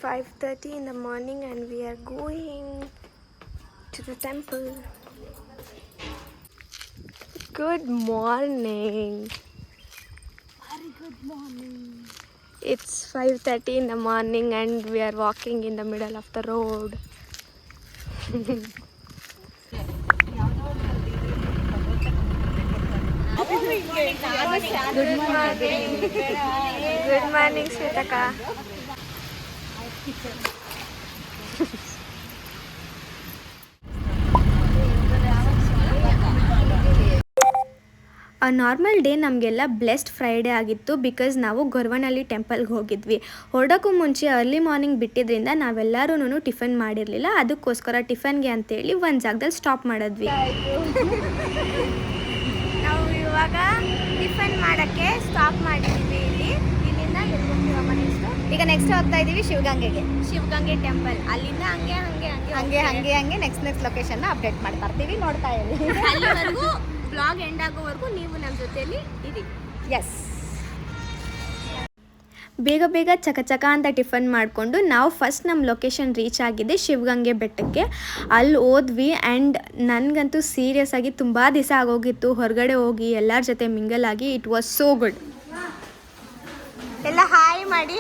5:30 in the morning and we are going to the temple. Good morning. Very good morning. It's 5:30 in the morning and we are walking in the middle of the road. Good morning. Good morning, Shvetaka. ಆ normal day ನಮಗೆಲ್ಲ blessed Friday ಆಗಿತ್ತು because ನಾವು ಗೊರವನಹಳ್ಳಿ ಟೆಂಪಲ್ಗೆ ಹೋಗಿದ್ವಿ. ಹೊರಡೋಕ್ಕೂ ಮುಂಚೆ early morning ಬಿಟ್ಟಿದ್ದರಿಂದ ನಾವೆಲ್ಲರೂ tiffin ಮಾಡಿರಲಿಲ್ಲ. ಅದಕ್ಕೋಸ್ಕರ ಟಿಫನ್ಗೆ ಅಂತೇಳಿ ಒಂದು ಜಾಗದಲ್ಲಿ ಸ್ಟಾಪ್ ಮಾಡಿದ್ವಿ. ನಾವು ಇವಾಗ ಟಿಫನ್ ಮಾಡೋಕ್ಕೆ ಸ್ಟಾಪ್ ಮಾಡಿದ್ದೀವಿ. ಇಲ್ಲಿಂದ ಈಗ ನೆಕ್ಸ್ಟ್ ಹೋಗ್ತಾ ಇದ್ದೀವಿ ಶಿವಗಂಗೆ ಟೆಂಪಲ್. ಅಲ್ಲಿಂದ ಹಂಗೆ ನೆಕ್ಸ್ಟ್ ಲೊಕೇಶನ್ನ ಅಪ್ಡೇಟ್ ಮಾಡ್ತಾ ಇರ್ತೀವಿ. ನೋಡ್ತಾ ಇದ್ದೀವಿ. ಅಲ್ಲಿವರೆಗೂ ಬ್ಲಾಗ್ ಎಂಡ್ ಆಗೋವರೆಗೂ ನೀವು ನಮ್ಮ ಜೊತೆಯಲ್ಲಿ ಇರಿ. ಎಸ್, ಬೇಗ ಚಕ ಅಂತ ಟಿಫನ್ ಮಾಡಿಕೊಂಡು ನಾವು ಫಸ್ಟ್ ನಮ್ಮ ಲೊಕೇಶನ್ ರೀಚ್ ಆಗಿದೆ ಶಿವಗಂಗೆ ಬೆಟ್ಟಕ್ಕೆ. ಅಲ್ಲಿ ಹೋದ್ವಿ ಆ್ಯಂಡ್ ನನಗಂತೂ ಸೀರಿಯಸ್ ಆಗಿ ತುಂಬ ದಿವಸ ಆಗೋಗಿತ್ತು ಹೊರಗಡೆ ಹೋಗಿ ಎಲ್ಲರ ಜೊತೆ ಮಿಂಗಲ್ ಆಗಿ. It was so good. ಎಲ್ಲ ಹಾಯ್ ಮಾಡಿ.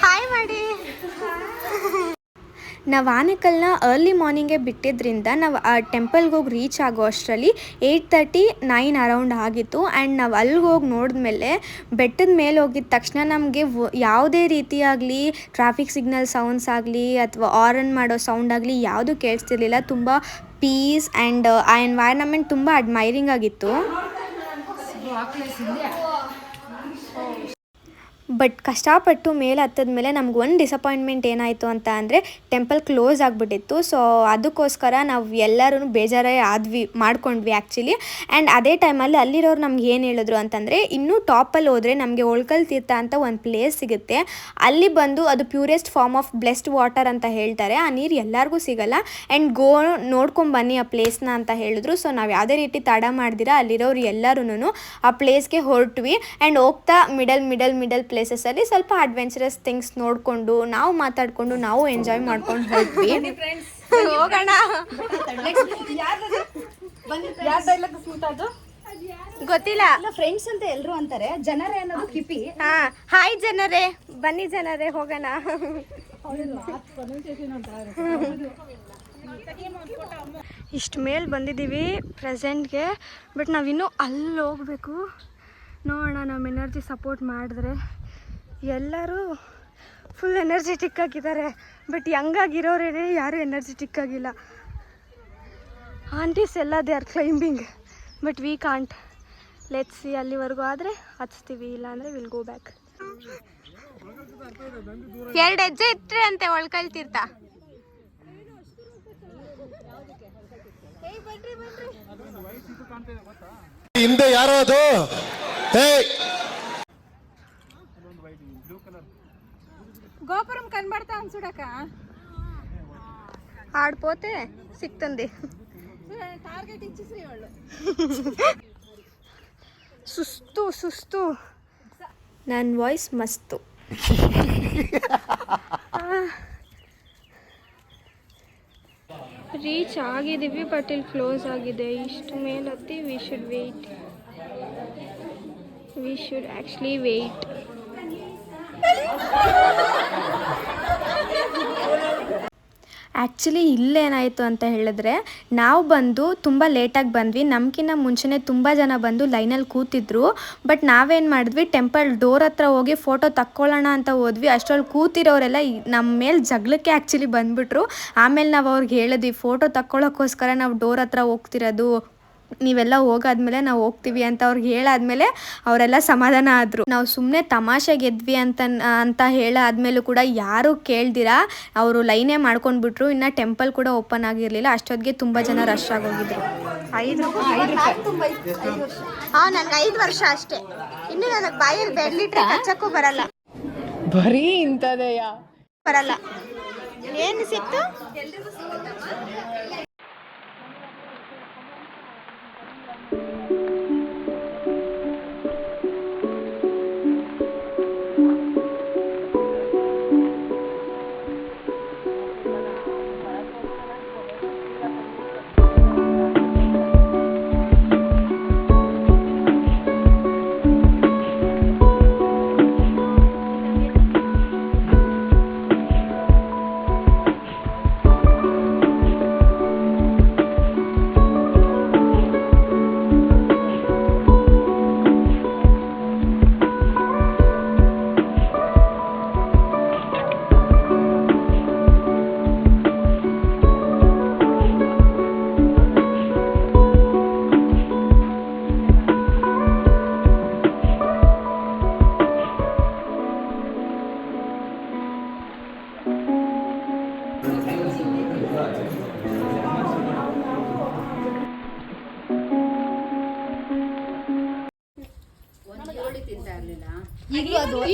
ಹಾಯ್ ಮಾಡಿ. ನಾವು ಆನೆಕಲ್ನ ಅರ್ಲಿ ಮಾರ್ನಿಂಗೇ ಬಿಟ್ಟಿದ್ದರಿಂದ ನಾವು ಆ ಟೆಂಪಲ್ಗೆ ಹೋಗಿ ರೀಚ್ ಆಗೋ ಅಷ್ಟರಲ್ಲಿ 8:39 ಅರೌಂಡ್ ಆಗಿತ್ತು. ಆ್ಯಂಡ್ ನಾವು ಅಲ್ಲಿಗೆ ಹೋಗಿ ನೋಡಿದ್ಮೇಲೆ ಬೆಟ್ಟದ ಮೇಲೆ ಹೋಗಿದ ತಕ್ಷಣ ನಮಗೆ ಯಾವುದೇ ರೀತಿಯಾಗಲಿ ಟ್ರಾಫಿಕ್ ಸಿಗ್ನಲ್ ಸೌಂಡ್ಸ್ ಆಗಲಿ ಅಥವಾ ಆರನ್ ಮಾಡೋ ಸೌಂಡ್ ಆಗಲಿ ಯಾವುದೂ ಕೇಳಿಸ್ತಿರ್ಲಿಲ್ಲ. ತುಂಬ ಪೀಸ್ ಆ್ಯಂಡ್ ಆ ಎನ್ವೈರ್ನಮೆಂಟ್ ತುಂಬ ಅಡ್ಮೈರಿಂಗ್ ಆಗಿತ್ತು. ಬಟ್ ಕಷ್ಟಪಟ್ಟು ಮೇಲೆ ಹತ್ತದ ಮೇಲೆ ನಮ್ಗೆ ಒಂದು ಡಿಸಪಾಯಿಂಟ್ಮೆಂಟ್ ಏನಾಯಿತು ಅಂತ ಅಂದರೆ ಟೆಂಪಲ್ ಕ್ಲೋಸ್ ಆಗಿಬಿಟ್ಟಿತ್ತು. ಸೊ ಅದಕ್ಕೋಸ್ಕರ ನಾವು ಎಲ್ಲರೂ ಬೇಜಾರೇ ಮಾಡ್ಕೊಂಡ್ವಿ ಆ್ಯಕ್ಚುಲಿ. ಆ್ಯಂಡ್ ಅದೇ ಟೈಮಲ್ಲಿ ಅಲ್ಲಿರೋರು ನಮ್ಗೆ ಏನು ಹೇಳಿದ್ರು ಅಂತಂದರೆ, ಇನ್ನೂ ಟಾಪಲ್ಲಿ ಹೋದರೆ ನಮಗೆ ಒಳ್ಕಲ್ ತೀರ್ಥ ಅಂತ ಒಂದು ಪ್ಲೇಸ್ ಸಿಗುತ್ತೆ. ಅಲ್ಲಿ ಬಂದು ಅದು purest form of blessed water ಅಂತ ಹೇಳ್ತಾರೆ. ಆ ನೀರು ಎಲ್ಲರಿಗೂ ಸಿಗಲ್ಲ ಆ್ಯಂಡ್ ನೋಡ್ಕೊಂಬನ್ನಿ ಆ ಪ್ಲೇಸ್ನ ಅಂತ ಹೇಳಿದ್ರು. ಸೊ ನಾವು ಯಾವುದೇ ರೀತಿ ತಡ ಮಾಡ್ದಿರ ಅಲ್ಲಿರೋರು ಎಲ್ಲರೂ ಆ ಪ್ಲೇಸ್ಗೆ ಹೊರಟ್ವಿ. ಆ್ಯಂಡ್ ಹೋಗ್ತಾ ಮಿಡಲ್ ಪ್ಲೇಸಸ್ಸಲ್ಲಿ ಸ್ವಲ್ಪ ಅಡ್ವೆಂಚರಸ್ ಥಿಂಗ್ಸ್ ನೋಡಿಕೊಂಡು ನಾವು ಮಾತಾಡಿಕೊಂಡು ನಾವು ಎಂಜಾಯ್ ಮಾಡ್ಕೊಂಡು ಹೋದ್ವಿ. ಹೋಗೋಣ. ಗೊತ್ತಿಲ್ಲ, ಫ್ರೆಂಡ್ಸ್ ಅಂತ ಎಲ್ಲರೂ ಅಂತಾರೆ. ಜನರೇ ಅನ್ನೋದು ಕಿಪಿ. ಹಾಯ್ ಜನರೇ, ಬನ್ನಿ ಜನರೇ ಹೋಗೋಣ. ಇಷ್ಟು ಮೇಲೆ ಬಂದಿದ್ದೀವಿ ಪ್ರೆಸೆಂಟ್ಗೆ. ಬಟ್ ನಾವಿನ್ನೂ ಅಲ್ಲಿ ಹೋಗಬೇಕು. ನೋಡೋಣ, ನಮ್ಮ ಎನರ್ಜಿ ಸಪೋರ್ಟ್ ಮಾಡಿದ್ರೆ. ಎಲ್ಲರೂ ಫುಲ್ ಎನರ್ಜೆಟಿಕ್ ಆಗಿದ್ದಾರೆ. ಬಟ್ ಯಂಗಾಗಿರೋರೇನೆ ಯಾರೂ ಎನರ್ಜೆಟಿಕ್ ಆಗಿಲ್ಲ. ಆಂಟೀಸ್ ಎಲ್ಲ they are climbing but we can't. Let's see, ಅಲ್ಲಿವರೆಗೂ ಆದರೆ ಹಚ್ತೀವಿ, ಇಲ್ಲಾಂದರೆ ವಿಲ್ ಗೋ ಬ್ಯಾಕ್. 2 ಹೆಜ್ಜೆ ಇಟ್ಟರೆ ಅಂತೆ ಒಳ್ಕಲ್ ತೀರ್ಥ. ಹಿಂದೆ ಯಾರೋ ಅದು ಗೋಪುರಂ ಕನ್ಬರ್ತಾ ಅನ್ಸುಡಕ ಆಡ್ಪೋತೆ ಸಿಕ್ತಂದೆ. ಟಾರ್ಗೆಟ್ ಇಚ್ಚಿಸ್ರಿ ಒಳ್ಳೆ. ಸುಸ್ತು ನನ್ನ ವಾಯ್ಸ್ ಮಸ್ತು. ರೀಚ್ ಆಗಿದ್ದೀವಿ ಬಟ್ ಇಲ್ಲಿ ಕ್ಲೋಸ್ ಆಗಿದೆ. ಇಷ್ಟು ಮೇಲೆ ಹತ್ತಿ we should actually wait. Actually ಇಲ್ಲೇನಾಯಿತು ಅಂತ ಹೇಳಿದ್ರೆ, ನಾವು ಬಂದು ತುಂಬ ಲೇಟಾಗಿ ಬಂದ್ವಿ. ನಮಗಿನ್ನ ಮುಂಚೆನೇ ತುಂಬ ಜನ ಬಂದು ಲೈನಲ್ಲಿ ಕೂತಿದ್ರು. ಬಟ್ ನಾವೇನು ಮಾಡಿದ್ವಿ, ಟೆಂಪಲ್ ಡೋರ್ ಹತ್ರ ಹೋಗಿ ಫೋಟೋ ತಕ್ಕೊಳ್ಳೋಣ ಅಂತ ಹೋದ್ವಿ. ಅಷ್ಟರಲ್ಲಿ ಕೂತಿರೋರೆಲ್ಲ ನಮ್ಮ ಮೇಲೆ ಜಗಳಕ್ಕೆ ಆ್ಯಕ್ಚುಲಿ ಬಂದುಬಿಟ್ರು. ಆಮೇಲೆ ನಾವು ಅವ್ರಿಗೆ ಹೇಳಿದ್ವಿ, ಫೋಟೋ ತಕ್ಕೊಳ್ಳೋಕ್ಕೋಸ್ಕರ ನಾವು ಡೋರ್ ಹತ್ರ ಹೋಗ್ತಿರೋದು, ನೀವೆಲ್ಲ ಹೋಗಾದ್ಮೇಲೆ ನಾವು ಹೋಗ್ತೀವಿ ಅಂತ ಅವ್ರಿಗೆ ಹೇಳಾದ್ಮೇಲೆ ಅವರೆಲ್ಲ ಸಮಾಧಾನ ಆದರು. ನಾವು ಸುಮ್ಮನೆ ತಮಾಷೆ ಗೆದ್ವಿ ಅಂತ ಹೇಳಾದ್ಮೇಲೂ ಕೂಡ ಯಾರೂ ಕೇಳ್ದಿರಾ ಅವರು ಲೈನೇ ಮಾಡ್ಕೊಂಡ್ಬಿಟ್ರು. ಇನ್ನು ಟೆಂಪಲ್ ಕೂಡ ಓಪನ್ ಆಗಿರಲಿಲ್ಲ. ಅಷ್ಟೊತ್ತಿಗೆ ತುಂಬ ಜನ ರಶ್ ಆಗೋಗಿದ್ರು. 5 ನನಗೆ 5 ವರ್ಷ ಅಷ್ಟೇ. ಇನ್ನು ನನಗೆ ಬಾಯಲ್ಲಿ ಬೆಳ್ಳಿಟ್ರೆ ಕಚ್ಚಕ್ಕೂ ಬರಲ್ಲ. ಬರೀ ಇಂಥದೆಯಾ ಬರಲ್ಲ. ಏನು ಸಿಕ್ತು?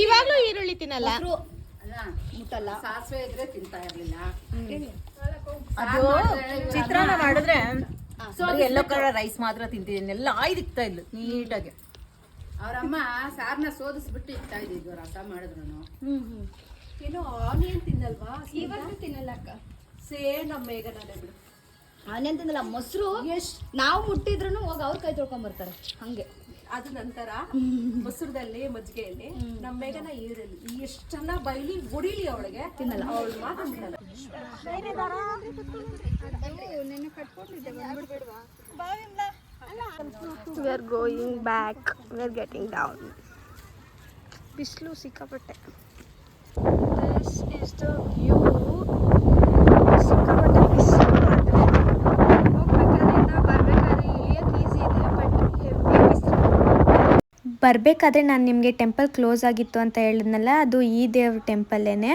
ಇವಾಗ್ಲೂ ಈರುಳ್ಳಿ ತಿನ್ನಲ್ಲ, ಸಾಸಿವೆ ಇದ್ರೆ ತಿಂತಾ ಇರ್ಲಿಲ್ಲ. ಅದು ಚಿತ್ರಾನ್ನ ಮಾಡಿದ್ರೆ ಎಲ್ಲೋ ಕಲರ್ ರೈಸ್ ಮಾತ್ರ ತಿಂತಿದ್ದೀನಿ, ಎಲ್ಲ ಆಯ್ದಿಕ್ತಾ ಇದ್ಲು ನೀಟಾಗಿ. ಅವ್ರಮ್ಮ ಸಾರ್ನ ಸೋದಿಸ್ಬಿಟ್ಟು ಇಕ್ತಾ ಇದ್ದಿದ್ದು ರಸ ಮಾಡಿದ್ರು. ಏನೋ ಆನಿಯನ್ ತಿನ್ನಲ್ವಾ? ಇವತ್ತು ತಿನ್ನಲ್ಲ ಅಕ್ಕ. ಸೇಮ್ ನಮ್ಮ ಮೇಘನಾನೆ ಬಿಡು. ಆನಿಯನ್ ತಿನ್ನಲ್ಲ, ಮೊಸರು ನಾವು ಮುಟ್ಟಿದ್ರು ಹೋಗಿ ಅವ್ರ ಕೈ ತೊಳ್ಕೊಂಡ್ ಬರ್ತಾರೆ ಹಂಗೆ. ಅದು ನಂತರ ಮೊಸರದಲ್ಲಿ ಮಜ್ಜಿಗೆಯಲ್ಲಿ ನಮ್ಮ ಮೇಘನ ಈರುಳ್ಳಿ ಎಷ್ಟು ಚೆನ್ನಾಗಿ ಬೈಲಿ ಹೊಡಿಲಿ ಅವಳಿಗೆ ತಿನ್ನಲ್ಲ, ಅವಳು ಮಾತ್ರ ತಿನ್ನಲ್ಲ. We are going back. We are getting down. ಬಿಸಿಲು ಸಿಕ್ಕಾಪಟ್ಟೆ. This is the view. ಸಿಕ್ಕಾಪಟ್ಟೆ ಬಿಸಿಲು ಆದರೆ ಹೋಗ್ಬೇಕಾದ್ರೆ ಬರ್ಬೇಕಾದ್ರೆ ಇಳಿಯೋಕೆ ಈಸಿ ಇದೆ, ಬಟ್ ಹೆವಿ ಬಿಸಿಲು. ಬರಬೇಕಾದ್ರೆ ನಾನು ನಿಮಗೆ ಟೆಂಪಲ್ ಕ್ಲೋಸ್ ಆಗಿತ್ತು ಅಂತ ಹೇಳಿದ್ನಲ್ಲ, ಅದು ಈ ದೇವ್ರ ಟೆಂಪಲ್ಲೇನೆ.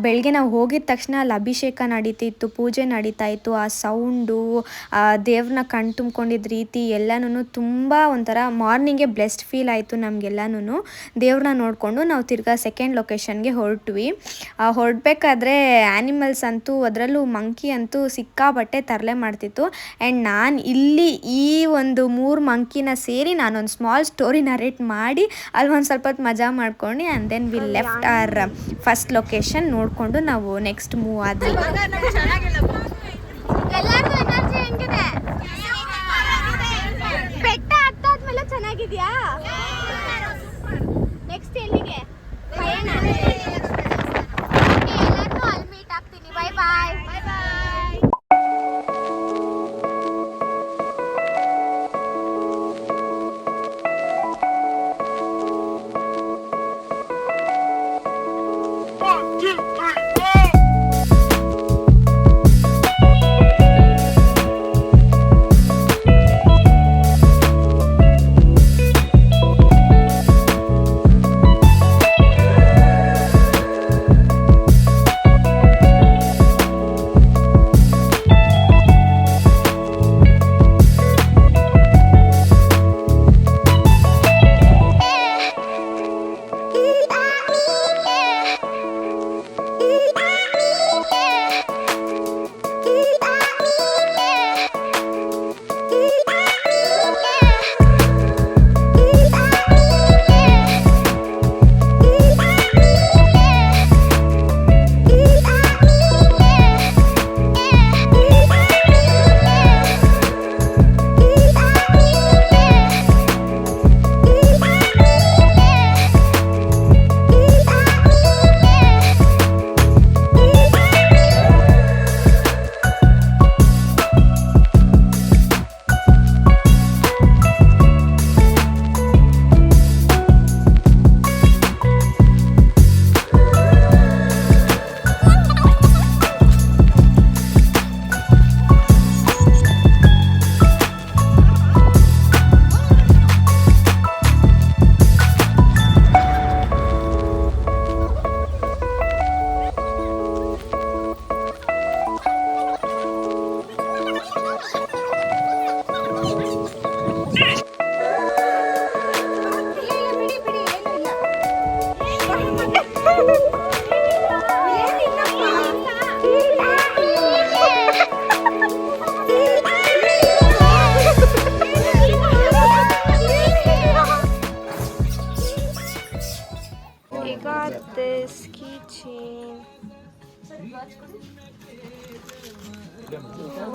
ಬೆಳಗ್ಗೆ ನಾವು ಹೋಗಿದ ತಕ್ಷಣ ಅಲ್ಲಿ ಅಭಿಷೇಕ ನಡೀತಿತ್ತು, ಪೂಜೆ ನಡೀತಾ ಇತ್ತು. ಆ ಸೌಂಡು, ಆ ದೇವ್ರನ್ನ ಕಣ್ ತುಂಬ್ಕೊಂಡಿದ್ದ ರೀತಿ ಎಲ್ಲನೂ ತುಂಬ ಒಂಥರ ಮಾರ್ನಿಂಗೇ ಬ್ಲೆಸ್ಡ್ ಫೀಲ್ ಆಯಿತು ನಮಗೆಲ್ಲನೂ. ದೇವ್ರನ್ನ ನೋಡಿಕೊಂಡು ನಾವು ತಿರ್ಗಾ ಸೆಕೆಂಡ್ ಲೊಕೇಶನ್ಗೆ ಹೊರಟ್ವಿ. ಹೊರಡ್ಬೇಕಾದ್ರೆ ಆ್ಯನಿಮಲ್ಸ್ ಅಂತೂ, ಅದರಲ್ಲೂ ಮಂಕಿ ಅಂತೂ ಸಿಕ್ಕಾಬಟ್ಟೆ ತರಲೆ ಮಾಡ್ತಿತ್ತು. ಆ್ಯಂಡ್ ನಾನು ಇಲ್ಲಿ ಈ ಒಂದು 3 ಮಂಕಿನ ಸೇರಿ ನಾನೊಂದು ಸ್ಮಾಲ್ ಸ್ಟೋರಿ ನರೇಟ್ ಮಾಡಿ ಅಲ್ಲಿ ಒಂದು ಸ್ವಲ್ಪ ಹೊತ್ತು ಮಜಾ ಮಾಡ್ಕೊಂಡು and then we left our first location ನೋಡಿಕೊಂಡು ನಾವು ನೆಕ್ಸ್ಟ್ ಮೂವ್ ಆದ್ವಿ. ಎಲ್ಲರಿಗೂ ಎನರ್ಜಿ ಹೆಂಗಿದೆ? ಬೆಟ್ಟ ಹತ್ತಾದ್ಮೇಲೆ ಚೆನ್ನಾಗಿದ್ಯಾ? ನೆಕ್ಸ್ಟ್ ಎಲ್ಲಿಗೆ ಪಯಣ? ಎಲ್ಲರೂ ಅಲ್ಲಿ ಮೀಟ್ ಆಗ್ತೀನಿ. Bye bye. Bye bye.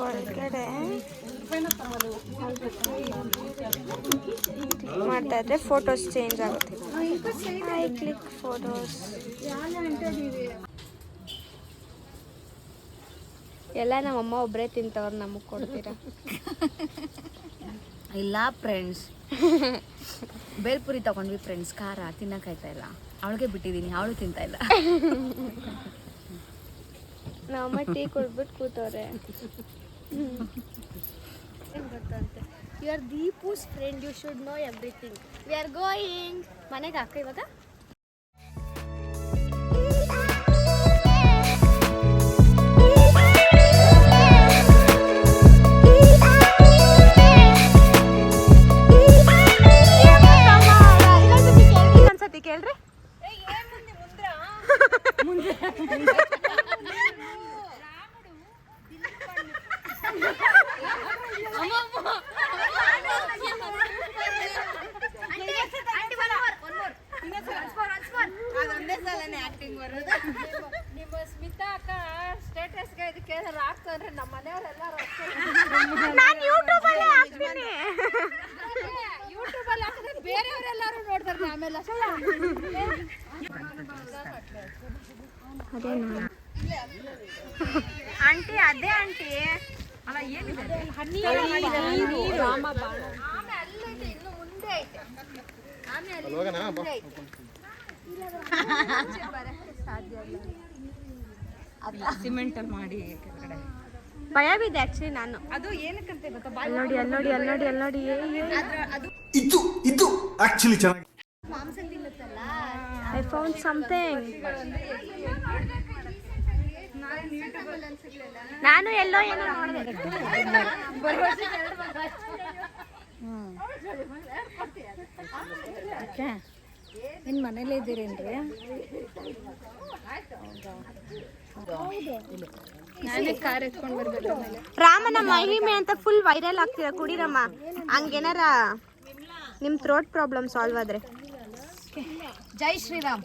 ಒಳಗಡೆ ಮಾಡ್ತಾ ಇದ್ರೆ ಫೋಟೋಸ್ ಚೇಂಜ್ ಆಗುತ್ತೆ. I click photos. ಎಲ್ಲ ನಮ್ಮಮ್ಮ ಒಬ್ಬರೇ ತಿಂತವ್ರು, ನಮಗೆ ಕೊಡ್ತೀರಾ? ಇಲ್ಲ ಫ್ರೆಂಡ್ಸ್, ಬೇಲ್ಪುರಿ ತಗೊಂಡ್ವಿ ಫ್ರೆಂಡ್ಸ್, ಖಾರ ತಿನ್ನಕ್ಕಾಯ್ತಾ ಇಲ್ಲ, ಅವಳಿಗೆ ಬಿಟ್ಟಿದ್ದೀನಿ, ಅವಳು ತಿಂತಾ ಇಲ್ಲ. ನಮ್ಮಮ್ಮ ಟೀ ಕೊಡ್ಬಿಟ್ಟು ಕೂತವ್ರೆ. ಗೊತ್ತಂತೆ, you are Deepu's friend, you should know everything. We are going. ಮನೆಗೆ ಹಾಕ ಇವಾಗ. ಬೇಸಿಗೆ ಇದಕ್ಕೆ ಏನಾರು ಆಗ್ತಂದ್ರೆ ನಮ್ಮ ಮನೆಯವರೆಲ್ಲರೂ ನಾನು ಯೂಟ್ಯೂಬಲ್ಲೇ ಹಾಕ್ತೀನಿ. ಯೂಟ್ಯೂಬಲ್ಲಿ ಹಾಕಿದ್ರೆ ಬೇರೆಯವರೆಲ್ಲರೂ ನೋಡ್ತಾರೆ ಆಮೇಲೆ ಆಂಟಿ ಅದೇ ಆಂಟಿ ಆಮೇಲೆ ಅಲ್ಲಿದೆ ಇನ್ನು ಮುಂದೆ ಐತೆ ಆಮೇಲೆ ಹೋಗೋಣ ಬಾ. ಸಿಮೆಂಟಲ್ಲಿ ಮಾಡಿ ಕೆಳಗಡೆ ಭಯ ಬಿದ್ದೆ ಆಕ್ಚುಲಿ ನಾನು. ಅದು ಏನಕ್ಕಂತ ಗೊತ್ತಾ ಅಲ್ಲಿ ನೋಡಿ ಇದು ಆಕ್ಚುಲಿ ಚೆನ್ನಾಗಿ ಐ ಫೌಂಡ್ ಸಮಥಿಂಗ್. ನಾನು ಎಲ್ಲೋ ಏನೋ ನೋಡಿದೆ. ನಿನ್ನ ಮನೇಲೇ ಇದ್ದೀರೇನ್ರಿ? ನಾನೇ ಕಾರ್ ಎತ್ಕೊಂಡು ಬರ್ಬೇಕು. ರಾಮನ ಮಹಿಮೆ ಅಂತ ಫುಲ್ ವೈರಲ್ ಆಗ್ತಿದೆ, ಕುಡಿರಮ್ಮ. ಹಂಗೇನಾರ ನಿಮ್ಮ ಥ್ರೋಟ್ ಪ್ರಾಬ್ಲಮ್ ಸಾಲ್ವ್ ಆದ್ರೆ. ಜೈ ಶ್ರೀರಾಮ್.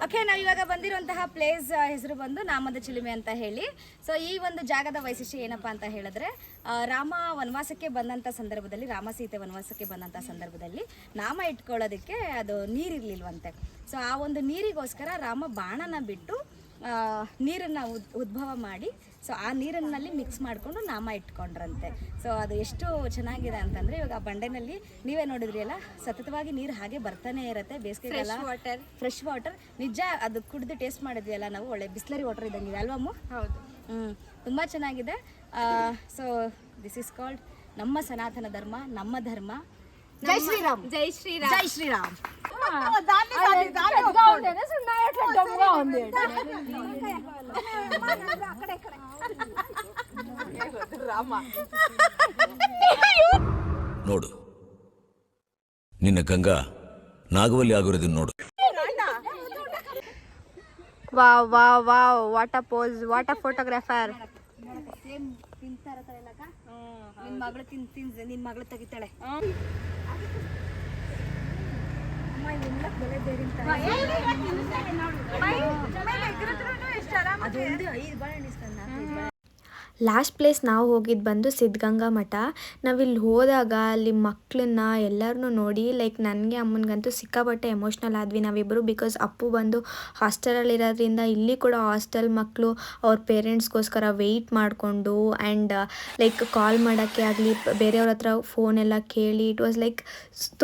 ಓಕೆ, ನಾವು ಇವಾಗ ಬಂದಿರುವಂತಹ ಪ್ಲೇಸ್ ಹೆಸರು ಬಂದು ನಾಮದ ಚಿಲುಮೆ ಅಂತ ಹೇಳಿ. ಸೊ ಈ ಒಂದು ಜಾಗದ ವೈಶಿಷ್ಟ್ಯ ಏನಪ್ಪಾ ಅಂತ ಹೇಳಿದ್ರೆ, ರಾಮ ವನವಾಸಕ್ಕೆ ಬಂದಂಥ ಸಂದರ್ಭದಲ್ಲಿ, ರಾಮ ಸೀತೆ ವನವಾಸಕ್ಕೆ ಬಂದಂಥ ಸಂದರ್ಭದಲ್ಲಿ ನಾಮ ಇಟ್ಕೊಳ್ಳೋದಕ್ಕೆ ಅದು ನೀರಿರ್ಲಿಲ್ವಂತೆ. ಸೊ ಆ ಒಂದು ನೀರಿಗೋಸ್ಕರ ರಾಮ ಬಾಣನ ಬಿಟ್ಟು ನೀರನ್ನು ಉದ್ಭವ ಮಾಡಿ, ಸೊ ಆ ನೀರಿನಲ್ಲಿ ಮಿಕ್ಸ್ ಮಾಡಿಕೊಂಡು ನಾಮ ಇಟ್ಕೊಂಡ್ರಂತೆ. ಸೊ ಅದು ಎಷ್ಟು ಚೆನ್ನಾಗಿದೆ ಅಂತಂದರೆ, ಇವಾಗ ಬಂಡೆನಲ್ಲಿ ನೀವೇ ನೋಡಿದ್ರಿ ಅಲ್ಲ, ಸತತವಾಗಿ ನೀರು ಹಾಗೆ ಬರ್ತಾನೆ ಇರುತ್ತೆ. ಬೇಸಿಗೆಗೆಲ್ಲ ಫ್ರೆಶ್ ವಾಟರ್ ನಿಜ. ಅದು ಕುಡಿದು ಟೇಸ್ಟ್ ಮಾಡಿದ್ವಿ ಅಲ್ಲ ನಾವು, ಒಳ್ಳೆ ಬಿಸ್ಲರಿ ವಾಟರ್ ಇದ್ದಂಗಿದೆ ಅಲ್ವಮ್ಮ? ಹೌದು. ತುಂಬ ಚೆನ್ನಾಗಿದೆ. ಸೊ ದಿಸ್ ಇಸ್ ಕಾಲ್ಡ್ ನಮ್ಮ ಸನಾತನ ಧರ್ಮ, ನಮ್ಮ ಧರ್ಮ. ಜೈ ಶ್ರೀರಾಮ್. ಜೈ ಶ್ರೀರಾಮ್. ಜೈ ಶ್ರೀರಾಮ್. ನೋಡು, ನಿನ್ನ ಗಂಗಾ ನಾಗವಲ್ಲಿ ಆಗಿರೋದನ್ನ ನೋಡು. Wow wow wow, what a pose, what a photographer. Same ತಿಂತಾರ ನಿನ್ ಮಗಳು ನಿನ್ ಮಗಳು ತೆಗಿತಾಳೆ. ಲಾಸ್ಟ್ ಪ್ಲೇಸ್ ನಾವು ಹೋಗಿದ್ದು ಬಂದು ಸಿದ್ಧಗಂಗಾ ಮಠ. ನಾವಿಲ್ಲಿ ಹೋದಾಗ ಅಲ್ಲಿ ಮಕ್ಕಳನ್ನ ಎಲ್ಲರನ್ನೂ ನೋಡಿ ಲೈಕ್ ನನಗೆ ಅಮ್ಮನಿಗಂತೂ ಸಿಕ್ಕಾಪಟ್ಟೆ ಎಮೋಷ್ನಲ್ ಆದ್ವಿ ನಾವಿಬ್ಬರು. ಬಿಕಾಸ್ ಅಪ್ಪು ಬಂದು ಹಾಸ್ಟೆಲಲ್ಲಿರೋದ್ರಿಂದ ಇಲ್ಲಿ ಕೂಡ ಹಾಸ್ಟೆಲ್ ಮಕ್ಕಳು ಅವ್ರ ಪೇರೆಂಟ್ಸ್ಗೋಸ್ಕರ ವೆಯ್ಟ್ ಮಾಡಿಕೊಂಡು ಆ್ಯಂಡ್ ಲೈಕ್ ಕಾಲ್ ಮಾಡೋಕ್ಕೆ ಆಗಲಿ, ಬೇರೆಯವ್ರ ಹತ್ರ ಫೋನೆಲ್ಲ ಕೇಳಿ, ಇಟ್ ವಾಸ್ ಲೈಕ್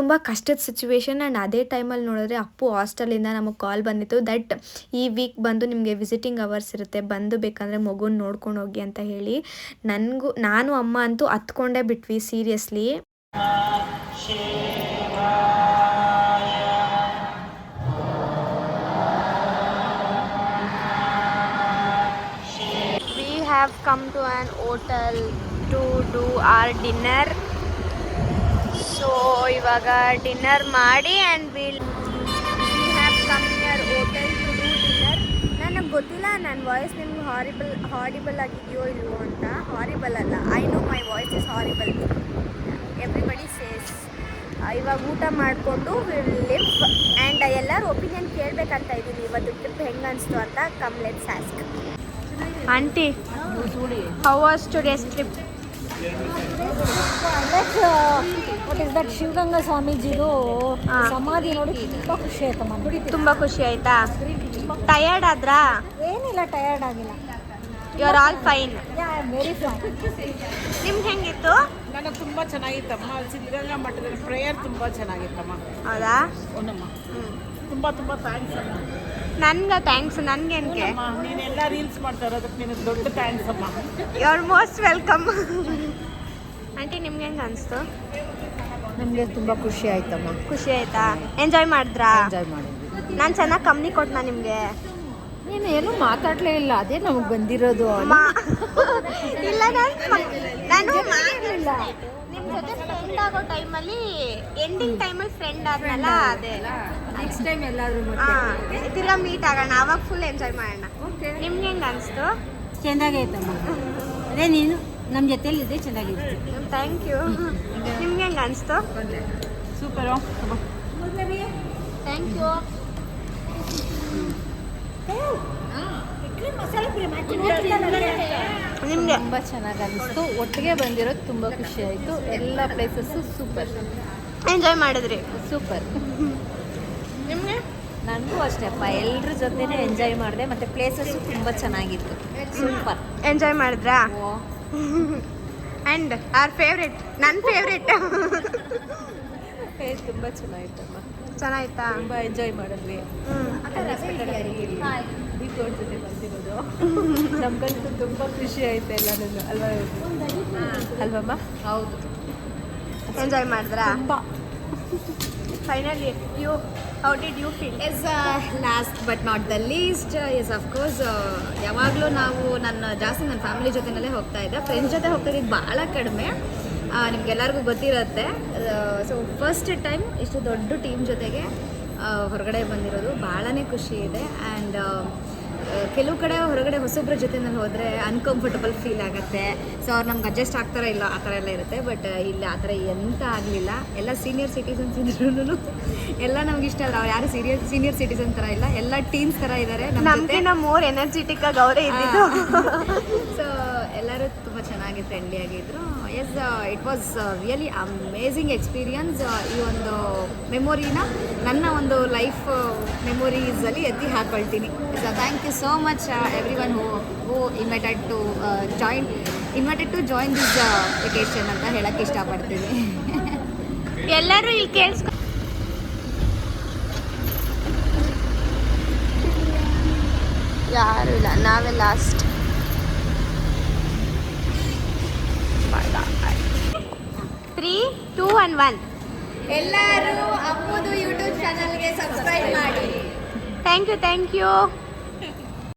ತುಂಬ ಕಷ್ಟದ ಸಿಚುವೇಶನ್. ಆ್ಯಂಡ್ ಅದೇ ಟೈಮಲ್ಲಿ ನೋಡಿದ್ರೆ ಅಪ್ಪು ಹಾಸ್ಟೆಲಿಂದ ನಮಗೆ ಕಾಲ್ ಬಂದಿತ್ತು ದಟ್ ಈ ವೀಕ್ ಬಂದು ನಿಮಗೆ ವಿಸಿಟಿಂಗ್ ಅವರ್ಸ್ ಇರುತ್ತೆ, ಬಂದು ಬೇಕಂದರೆ ಮಗುನ ನೋಡ್ಕೊಂಡು ಹೋಗಿ ಅಂತ ಹೇಳಿ. ನಾನು ಅಮ್ಮ ಅಂತೂ ಹತ್ಕೊಂಡೇ ಬಿಟ್ವಿ seriously. We have come to an hotel to do our dinner. So ಇವಾಗ ಡಿನ್ನರ್ ಮಾಡಿ and we have come here hotel to do dinner. ನನಗೆ ಗೊತ್ತಿಲ್ಲ ನನ್ನ ವಾಯ್ಸ್ ನಿಮ್ಗೆ ಹಾರಿಬಲ್ ಆಗಿದೆಯೋ ಇಲ್ವೋ ಅಂತ. ಹಾರಿಬಲ್ ಅಲ್ಲ, I know my voice is horrible, everybody says. ಇವಾಗ ಊಟ ಮಾಡಿಕೊಂಡು ವಿಲ್ ಲಿವ್ ಆ್ಯಂಡ್ ಎಲ್ಲರೂ ಒಪಿನಿಯನ್ ಕೇಳಬೇಕಂತ ಇದ್ದೀನಿ ಇವತ್ತು ಟ್ರಿಪ್ ಹೆಂಗೆ ಅನಿಸ್ತು ಅಂತ. Come let's ask. Aunty, how was today's trip? What is that Shivaganga ಸ್ವಾಮೀಜಿದು ಸಮಾಧಿ ನೋಡಿ ತುಂಬ ಖುಷಿ ಆಯ್ತಮ್ಮ. ತುಂಬ ಖುಷಿ ಆಯ್ತಾ? ಟಯರ್ಡ್ ಆದ್ರಾ? ಏನಿಲ್ಲ, ಟಯರ್ಡ್ ಆಗಿಲ್ಲ. You are all fine? Very fine. ನಿಮ್ಗೆ ಹೆಂಗಿತ್ತು? ನನಗೆ ತುಂಬ ಚೆನ್ನಾಗಿತ್ತಮ್ಮ. ಸಿದ್ಧಗಂಗಾ ಮಠದಲ್ಲಿ ಪ್ರೇಯರ್ ತುಂಬ ಚೆನ್ನಾಗಿತ್ತಮ್ಮ. ಹೌದಾ? ಹೌದಮ್ಮ. ತುಂಬ ತುಂಬ ಥ್ಯಾಂಕ್ಸ್ ಅಮ್ಮ. ನನ್ಗೆ ಥ್ಯಾಂಕ್ಸ್. ನನ್ಗೇನ್ಗೆ? ನೀನೆಲ್ಲ ರೀಲ್ಸ್ ಮಾಡ್ತಾ ಇರೋದಕ್ಕೆ ನಿನಗೆ ದೊಡ್ಡ ಥ್ಯಾಂಕ್ಸ್ ಅಮ್ಮ. You are most welcome. Aunty, ನಿಮ್ಗೆ ಹೆಂಗೆ ಅನಿಸ್ತು? ನಮಗೆ ತುಂಬ ಖುಷಿ ಆಯ್ತಮ್ಮ. ಖುಷಿ ಆಯ್ತಾ? ಎಂಜಾಯ್ ಮಾಡಿದ್ರಾ? ಎಂಜಾಯ್ ಮಾಡಿದ್ವಿ. ನಾನು ಚೆನ್ನಾಗಿ ಕಮ್ಮಿ ಕೊಟ್ಟನಾ ನಿಮಗೆ? ನೀನು ಏನೂ ಮಾತಾಡಲೇ ಇಲ್ಲ, ಅದೇ ನಮಗೆ ಬಂದಿರೋದು. ಇಲ್ಲ, ನಾನು ಮಾಡಲಿಲ್ಲ. ನಿಮ್ಮ ಜೊತೆ ಫ್ರೆಂಡ್ ಆಗೋ ಟೈಮಲ್ಲಿ, ಎಂಡಿಂಗ್ ಟೈಮಲ್ಲಿ ಫ್ರೆಂಡ್ ಆದ್ನಲ್ಲ, ಅದೇ ನೆಕ್ಸ್ಟ್ ಟೈಮ್ ಎಲ್ಲಾದ್ರೂ ತಿರ್ಗಾ ಮೀಟ್ ಆಗೋಣ, ಅವಾಗ ಫುಲ್ ಎಂಜಾಯ್ ಮಾಡೋಣ. ನಿಮ್ಗೆ ಹೆಂಗೆ ಅನಿಸ್ತು? ಚೆನ್ನಾಗೈತಮ್ಮ. ಅದೇ ನೀನು ನಮ್ಮ ಜೊತೆಲಿದ್ದೆ ಚೆನ್ನಾಗಿತ್ತು. Thank you. ನಿಮ್ಗೆ ಹೆಂಗೆ ಅನಿಸ್ತು? ಸೂಪರು. Thank you. ನಿಮಗೆ ತುಂಬ ಚೆನ್ನಾಗಿ ಅನಿಸ್ತು. ಒಟ್ಟಿಗೆ ಬಂದಿರೋದು ತುಂಬ ಖುಷಿ ಆಯಿತು. ಎಲ್ಲ ಪ್ಲೇಸಸ್ಸು ಸೂಪರ್, ಎಂಜಾಯ್ ಮಾಡಿದ್ರಿ? ಸೂಪರ್. ನಿಮಗೆ ನನಗೂ ಅಷ್ಟೇಪ್ಪ, ಎಲ್ಲರ ಜೊತೆನೇ ಎಂಜಾಯ್ ಮಾಡಿದೆ. ಮತ್ತು ಪ್ಲೇಸಸ್ಸು ತುಂಬ ಚೆನ್ನಾಗಿತ್ತು, ಸೂಪರ್. ಎಂಜಾಯ್ ಮಾಡಿದ್ರಾ? ಆ್ಯಂಡ್ ಆರ್ ಫೇವ್ರೆಟ್, ನನ್ನ ಫೇವ್ರೆಟ್. ತುಂಬ ಚೆನ್ನಾಗಿತ್ತಮ್ಮ, ಚೆನ್ನಾಯ್ತಾ? ತುಂಬ ಎಂಜಾಯ್ ಮಾಡಿದ್ವಿ. ದೀಪೋಳ ಜೊತೆ ಬಂದಿರೋದು ನಮ್ಗಂತೂ ತುಂಬ ಖುಷಿ ಆಯ್ತು ಎಲ್ಲನೂ, ಅಲ್ವಾ ಅಲ್ವಮ್ಮ? ಹೌದು, ಎಂಜಾಯ್ ಮಾಡಿದ್ರಾ? ತುಂಬ. Finally you, how did you feel? Yes last but not the least, yes of course ಯಾವಾಗಲೂ ನಾವು ಜಾಸ್ತಿ ನನ್ನ ಫ್ಯಾಮಿಲಿ ಜೊತೆನಲ್ಲೇ ಹೋಗ್ತಾ ಇದ್ದೆ. ಫ್ರೆಂಡ್ಸ್ ಜೊತೆ ಹೋಗ್ತಾ ಇದ್ದಿದ್ದು ಭಾಳ ಕಡಿಮೆ, ನಿಮ್ಗೆಲ್ಲರಿಗೂ ಗೊತ್ತಿರುತ್ತೆ. ಸೊ ಫಸ್ಟ್ ಟೈಮ್ ಇಷ್ಟು ದೊಡ್ಡ ಟೀಮ್ ಜೊತೆಗೆ ಹೊರಗಡೆ ಬಂದಿರೋದು ಭಾಳನೇ ಖುಷಿ ಇದೆ. ಆ್ಯಂಡ್ ಕೆಲವು ಕಡೆ ಹೊರಗಡೆ ಹೊಸೊಬ್ಬರ ಜೊತೆನಲ್ಲಿ ಹೋದರೆ ಅನ್ಕಂಫರ್ಟಬಲ್ ಫೀಲ್ ಆಗುತ್ತೆ. ಸೊ ಅವ್ರು ನಮ್ಗೆ ಅಡ್ಜಸ್ಟ್ ಆಗ್ತಾರ ಇಲ್ಲ ಆ ಥರ ಎಲ್ಲ ಇರುತ್ತೆ. ಬಟ್ ಇಲ್ಲಿ ಆ ಥರ ಎಂತ ಆಗಲಿಲ್ಲ. ಎಲ್ಲ ಸೀನಿಯರ್ ಸಿಟಿಸನ್ಸ್ ಇದ್ರೂ ಎಲ್ಲ ನಮ್ಗೆ ಇಷ್ಟ ಅಲ್ಲ. ಅವ್ರು ಯಾರು ಸೀನಿಯರ್ ಸಿಟಿಸನ್ ಥರ ಇಲ್ಲ, ಎಲ್ಲ ಟೀನ್ಸ್ ಥರ ಇದ್ದಾರೆ ನಮ್ಗಿನ್ನ ಮೋರ್ ಎನರ್ಜೆಟಿಕ್ ಆಗಿ ಅವರೇ ಇದ್ದಿದ್ದು. ಸೊ ಎಲ್ಲರೂ ತುಂಬ ಚೆನ್ನಾಗಿ ಫ್ರೆಂಡ್ಲಿ ಆಗಿದ್ರು. Yes, it was really amazing experience. ಈ ಒಂದು ಮೆಮೊರಿನ ನನ್ನ ಒಂದು ಲೈಫ್ ಮೆಮೊರೀಸಲ್ಲಿ ಎತ್ತಿ ಹಾಕೊಳ್ತೀನಿ. So thank you so much every one who invited to join this vacation ಅಂತ ಹೇಳಕ್ಕೆ ಇಷ್ಟಪಡ್ತೀನಿ. ಎಲ್ಲರೂ ಇಲ್ಲಿ ಕೇಳಿಸ್ಕೊ. ಯಾರು ಇಲ್ಲ, ನಾವೇ ಲಾಸ್ಟ್. 3, 2 and 1. ಎಲ್ಲರೂ ಅಮ್ಮದು ಯೂಟ್ಯೂಬ್ ಚಾನಲ್ಗೆ ಸಬ್ಸ್ಕ್ರೈಬ್ ಮಾಡಿ. Thank you.